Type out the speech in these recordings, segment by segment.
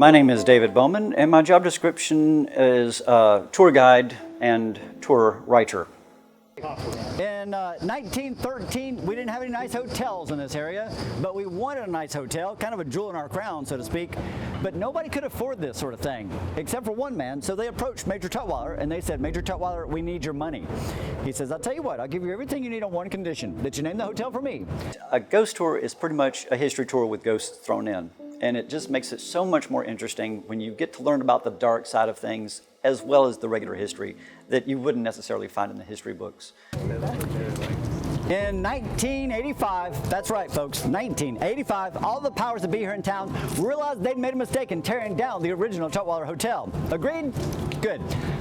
My name is David Bowman, and my job description is tour guide and tour writer. In 1913, we didn't have any nice hotels in this area, but we wanted a nice hotel, kind of a jewel in our crown, so to speak. But nobody could afford this sort of thing, except for one man. So they approached Major Tutwiler, and they said, "Major Tutwiler, we need your money." He says, "I'll tell you what, I'll give you everything you need on one condition, that you name the hotel for me." A ghost tour is pretty much a history tour with ghosts thrown in. And it just makes it so much more interesting when you get to learn about the dark side of things as well as the regular history that you wouldn't necessarily find in the history books. In 1985, that's right folks, 1985, all the powers that be here in town realized they'd made a mistake in tearing down the original Tutwiler Hotel. Agreed? Good.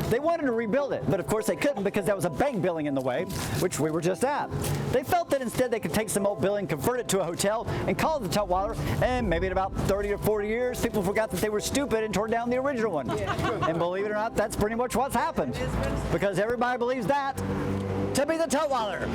They wanted to rebuild it, but of course they couldn't because there was a bank building in the way, which we were just at. They felt that instead they could take some old building, convert it to a hotel, and call it the Tutwiler, and maybe in about 30 or 40 years, people forgot that they were stupid and tore down the original one. And believe it or not, that's pretty much what's happened, because everybody believes that to be the Tutwiler.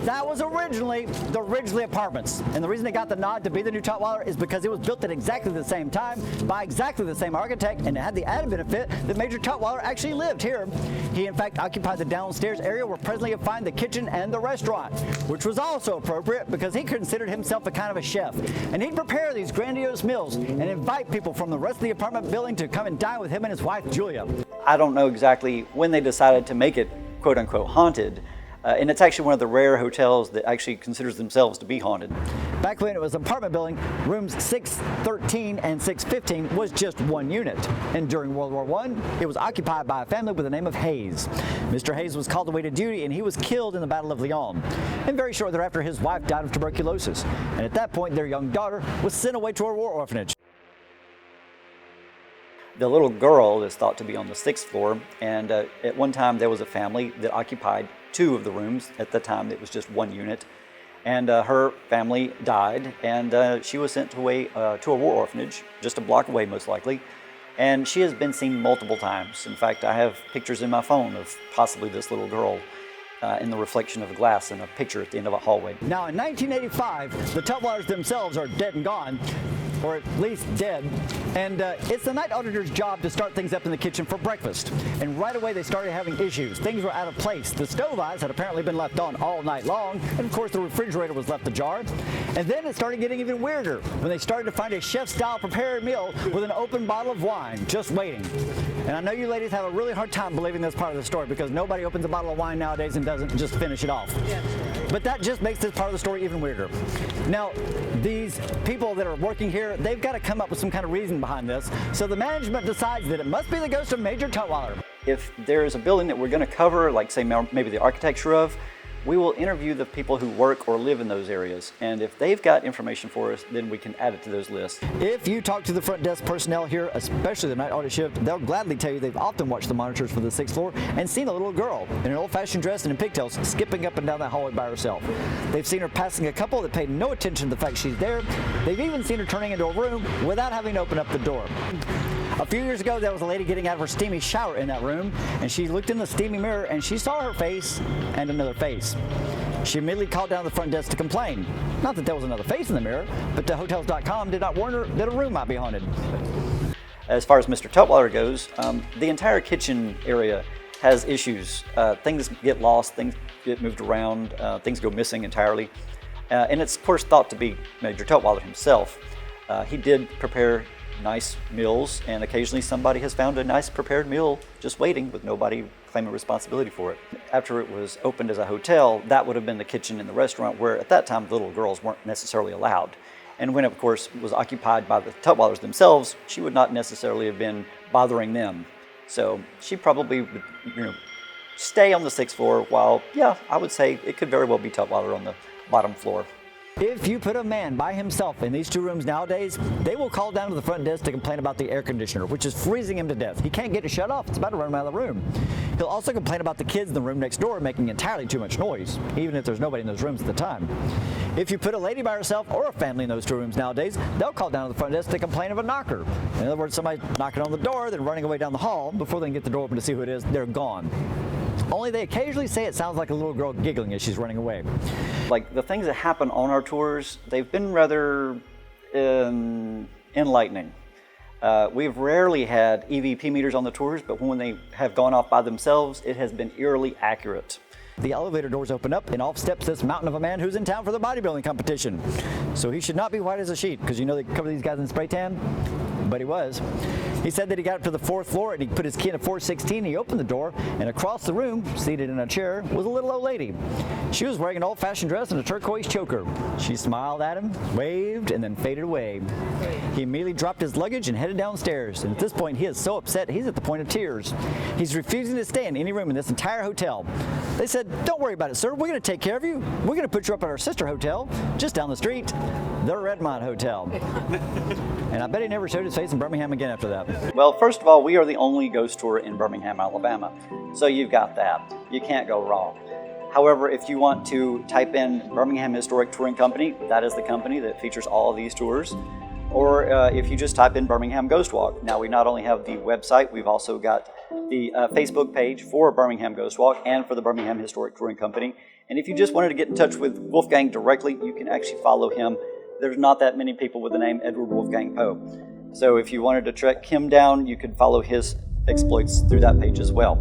That was originally the Ridgely Apartments, and the reason they got the nod to be the new Tutwiler is because it was built at exactly the same time by exactly the same architect, and it had the added benefit that Major Tutwiler actually lived here. He in fact occupied the downstairs area where presently you find the kitchen and the restaurant, which was also appropriate because he considered himself a kind of a chef, and he'd prepare these grandiose meals and invite people from the rest of the apartment building to come and dine with him and his wife Julia. I don't know exactly when they decided to make it quote-unquote haunted. And it's actually one of the rare hotels that actually considers themselves to be haunted. Back when it was an apartment building, rooms 613 and 615 was just one unit. And during World War I, it was occupied by a family with the name of Hayes. Mr. Hayes was called away to duty and he was killed in the Battle of Lyon. And very shortly thereafter, his wife died of tuberculosis. And at that point, their young daughter was sent away to a war orphanage. The little girl is thought to be on the 6th floor, and at one time there was a family that occupied 2 of the rooms. At the time it was just 1 unit, and her family died, and she was sent away to a war orphanage, just a block away most likely, and she has been seen multiple times. In fact, I have pictures in my phone of possibly this little girl in the reflection of the glass in a picture at the end of a hallway. Now in 1985, the Tutwilers themselves are dead and gone, or at least dead, and it's the night auditor's job to start things up in the kitchen for breakfast. And right away they started having issues. Things were out of place. The stove eyes had apparently been left on all night long, and of course the refrigerator was left ajar. And then it started getting even weirder when they started to find a chef-style prepared meal with an open bottle of wine just waiting. And I know you ladies have a really hard time believing this part of the story because nobody opens a bottle of wine nowadays and doesn't just finish it off. But that just makes this part of the story even weirder. Now, these people that are working here, they've got to come up with some kind of reason behind this. So the management decides that it must be the ghost of Major Tutwiler. If there is a building that we're going to cover, like say maybe the architecture of, we will interview the people who work or live in those areas. And if they've got information for us, then we can add it to those lists. If you talk to the front desk personnel here, especially the night audit shift, they'll gladly tell you they've often watched the monitors for the 6th floor and seen a little girl in an old-fashioned dress and in pigtails skipping up and down that hallway by herself. They've seen her passing a couple that paid no attention to the fact she's there. They've even seen her turning into a room without having to open up the door. A few years ago, there was a lady getting out of her steamy shower in that room, and she looked in the steamy mirror and she saw her face and another face. She immediately called down to the front desk to complain. Not that there was another face in the mirror, but the Hotels.com did not warn her that a room might be haunted. As far as Mr. Tutwiler goes, the entire kitchen area has issues. Things get lost, things get moved around, things go missing entirely. And it's of course thought to be Major Tutwiler himself. He did prepare nice meals, and occasionally somebody has found a nice prepared meal just waiting with nobody claiming responsibility for it. After it was opened as a hotel, that would have been the kitchen in the restaurant, where at that time the little girls weren't necessarily allowed. And when it of course was occupied by the Tutwilers themselves, she would not necessarily have been bothering them. So she probably would, stay on the 6th floor, while yeah, I would say it could very well be Tutwiler on the bottom floor. If you put a man by himself in these 2 rooms nowadays, they will call down to the front desk to complain about the air conditioner, which is freezing him to death. He can't get it shut off. It's about to run him out of the room. He'll also complain about the kids in the room next door making entirely too much noise, even if there's nobody in those rooms at the time. If you put a lady by herself or a family in those 2 rooms nowadays, they'll call down to the front desk to complain of a knocker. In other words, somebody knocking on the door, then running away down the hall. Before they can get the door open to see who it is, they're gone. Only they occasionally say it sounds like a little girl giggling as she's running away. Like the things that happen on our tours, they've been rather enlightening. We've rarely had EVP meters on the tours, but when they have gone off by themselves, it has been eerily accurate. The elevator doors open up, and off steps this mountain of a man who's in town for the bodybuilding competition. So he should not be white as a sheet, because you know they cover these guys in spray tan? But he was. He said that he got up to the 4th floor and he put his key in a 416. He opened the door, and across the room, seated in a chair, was a little old lady. She was wearing an old-fashioned dress and a turquoise choker. She smiled at him, waved, and then faded away. He immediately dropped his luggage and headed downstairs. And at this point, he is so upset, he's at the point of tears. He's refusing to stay in any room in this entire hotel. They said, "Don't worry about it, sir. We're going to take care of you. We're going to put you up at our sister hotel, just down the street, the Redmond Hotel." And I bet he never showed his face in Birmingham again after that. Well, first of all, we are the only ghost tour in Birmingham, Alabama. So you've got that. You can't go wrong. However, if you want to type in Birmingham Historic Touring Company, that is the company that features all of these tours. Or if you just type in Birmingham Ghost Walk. Now, we not only have the website, we've also got the Facebook page for Birmingham Ghost Walk and for the Birmingham Historic Touring Company. And if you just wanted to get in touch with Wolfgang directly, you can actually follow him. There's not that many people with the name Edward Wolfgang Poe. So if you wanted to track him down, you could follow his exploits through that page as well.